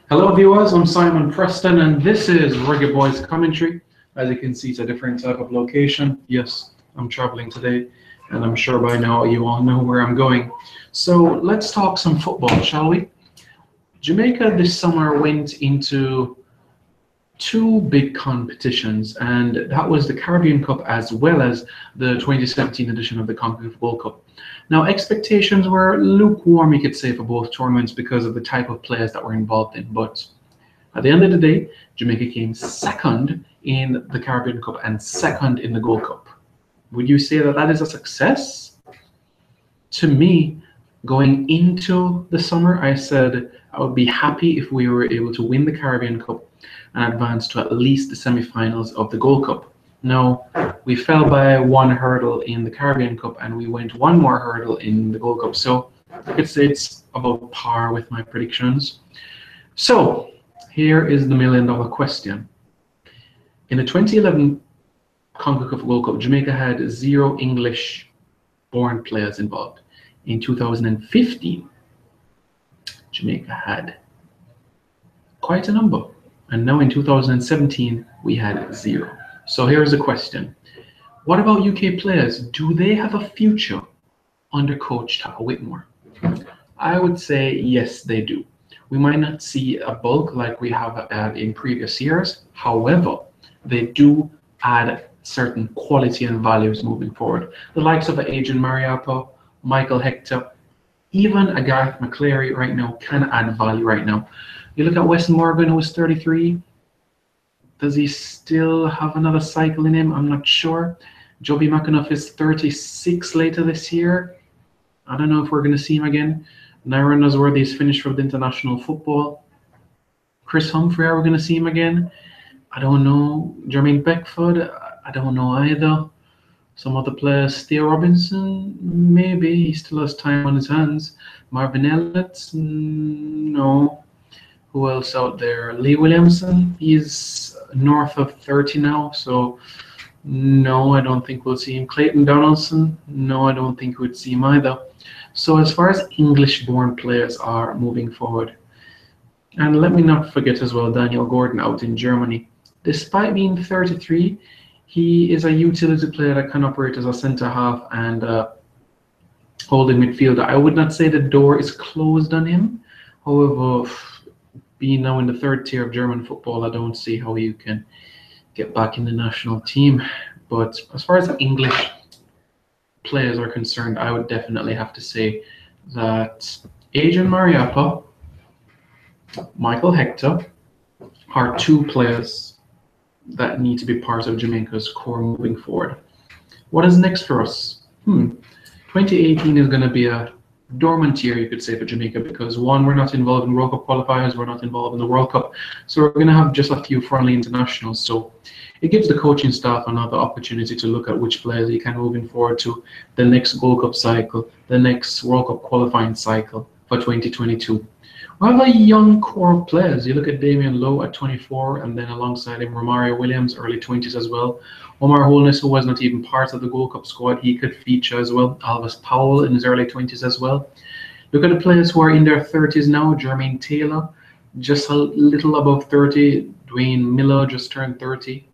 Hello viewers, I'm Simon Preston and this is Reggae Boyz Commentary. As you can see, it's a different type of location. Yes, I'm traveling today and I'm sure by now you all know where I'm going. So let's talk some football, shall we? Jamaica this summer went into two big competitions, and that was the Caribbean Cup as well as the 2017 edition of the CONCACAF Gold Cup. Now, expectations were lukewarm, you could say, for both tournaments because of the type of players that were involved in. But at the end of the day, Jamaica came second in the Caribbean Cup and second in the Gold Cup. Would you say that that is a success? To me, going into the summer, I said I would be happy if we were able to win the Caribbean Cup and advance to at least the semi-finals of the Gold Cup. Now, we fell by one hurdle in the Caribbean Cup and we went one more hurdle in the Gold Cup. So I could say it's about par with my predictions. So here is the million-dollar question. In the 2011 CONCACAF Gold Cup, Jamaica had 0 English-born players involved. In 2015, Jamaica had quite a number. And now in 2017, we had 0. So here's the question. What about UK players? Do they have a future under coach Taka Whitmore? I would say yes, they do. We might not see a bulk like we have in previous years. However, they do add certain quality and values moving forward. The likes of Adrian Mariappa, Michael Hector, even a Gareth McCleary right now can add value right now. You look at Wes Morgan, who is 33. Does he still have another cycle in him? I'm not sure. Joby McAnuff is 36 later this year. I don't know if we're going to see him again. Naira Nosworthy is finished with international football. Chris Humphrey, are we going to see him again? I don't know. Jermaine Beckford, I don't know either. Some other players, Theo Robinson, maybe. He still has time on his hands. Marvin Elliott, no. Who else out there? Lee Williamson, he's north of 30 now, so no, I don't think we'll see him. Clayton Donaldson, no, I don't think we'd see him either. So as far as English-born players are moving forward, and let me not forget as well Daniel Gordon out in Germany. Despite being 33, he is a utility player that can operate as a centre-half and holding midfielder. I would not say the door is closed on him. However, being now in the 3rd tier of German football, I don't see how you can get back in the national team. But as far as English players are concerned, I would definitely have to say that Adrian Mariappa, Michael Hector are 2 players that need to be part of Jamaica's core moving forward. What is next for us? 2018 is going to be a dormant year, you could say, for Jamaica, because one, we're not involved in World Cup qualifiers, we're not involved in the World Cup, so we're going to have just a few friendly internationals. So it gives the coaching staff another opportunity to look at which players you can moving forward to the next Gold Cup cycle, the next World Cup qualifying cycle for 2022. We have a young core of players. You look at Damian Lowe at 24, and then alongside him, Romario Williams, early 20s as well. Omar Holness, who was not even part of the Gold Cup squad, he could feature as well. Alvis Powell in his early 20s as well. Look at the players who are in their 30s now. Jermaine Taylor, just a little above 30. Dwayne Miller just turned 30.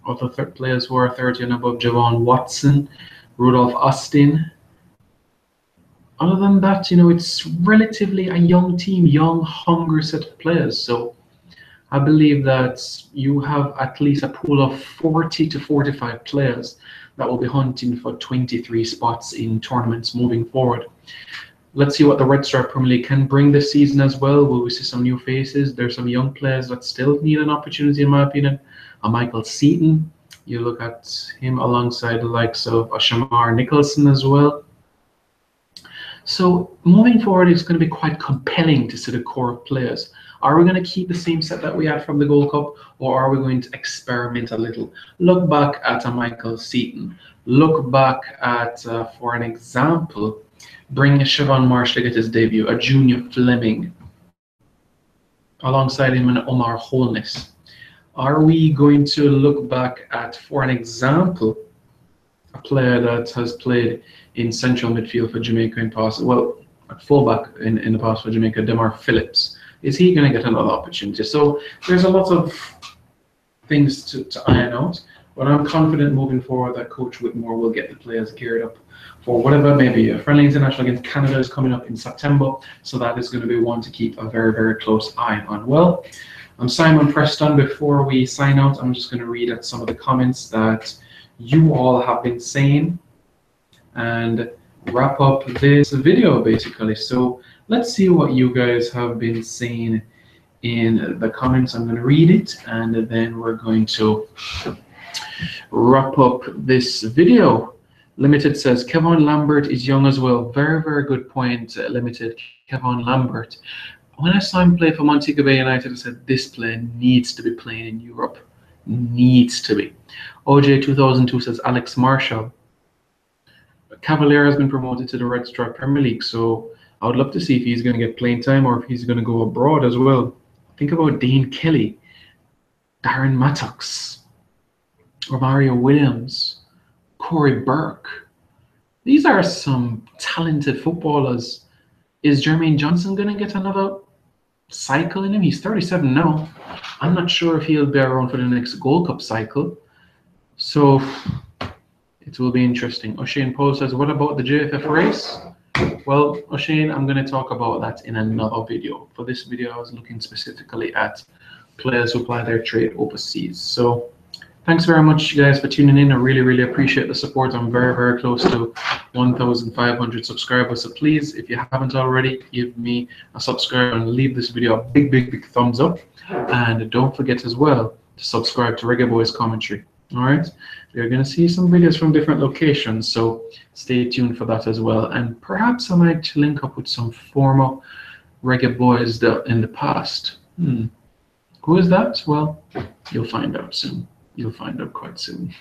Other players who are 30 and above, Javon Watson, Rudolph Austin. Other than that, you know, it's relatively a young team, young, hungry set of players. So I believe that you have at least a pool of 40 to 45 players that will be hunting for 23 spots in tournaments moving forward. Let's see what the Red Star Premier League can bring this season as well. Will we see some new faces? There's some young players that still need an opportunity, in my opinion. Michael Seaton, you look at him alongside the likes of Shamar Nicholson as well. So moving forward, it's going to be quite compelling to see the core of players. Are we going to keep the same set that we had from the Gold Cup, or are we going to experiment a little? Look back at a Michael Seaton. Look back at, for an example, bring Siobhan Marsh to get his debut, a Junior Fleming, alongside him and Omar Holness. Are we going to look back at, for an example, a player that has played in central midfield for Jamaica in past, well, at fullback in the past for Jamaica, Demar Phillips, Is he going to get another opportunity? So there's a lot of things to iron out, but I'm confident moving forward that Coach Whitmore will get the players geared up for whatever, maybe a friendly international against Canada is coming up in September, so that is going to be one to keep a very, very close eye on. Well, I'm Simon Preston. Before we sign out, I'm just going to read out some of the comments that you all have been saying and wrap up this video basically. So let's see what you guys have been saying in the comments. I'm going to read it and then we're going to wrap up this video. Limited says Kevin Lambert is young as well. Very, very good point, Limited. Kevin Lambert. When I saw him play for Montego Bay United, I said this player needs to be playing in Europe. Needs to be. OJ 2002 says Alex Marshall. Cavalier has been promoted to the Red Stripe Premier League, so I would love to see if he's going to get playing time or if he's going to go abroad as well. Think about Dane Kelly, Darren Mattox, Romario Williams, Corey Burke. These are some talented footballers. Is Jermaine Johnson going to get another cycle in him? He's 37 now. I'm not sure if he'll be around for the next Gold Cup cycle. So it will be interesting. O'Shane Paul says, what about the JFF race? Well, O'Shane, I'm going to talk about that in another video. For this video, I was looking specifically at players who apply their trade overseas. So thanks very much, guys, for tuning in. I really, really appreciate the support. I'm very, very close to 1,500 subscribers. So please, if you haven't already, give me a subscribe and leave this video a big, big, big thumbs up. And don't forget as well to subscribe to Reggae Boyz Commentary. All right, you're going to see some videos from different locations, so stay tuned for that as well. And perhaps I might link up with some former Reggae Boys in the past. Who is that? Well, you'll find out soon. You'll find out quite soon.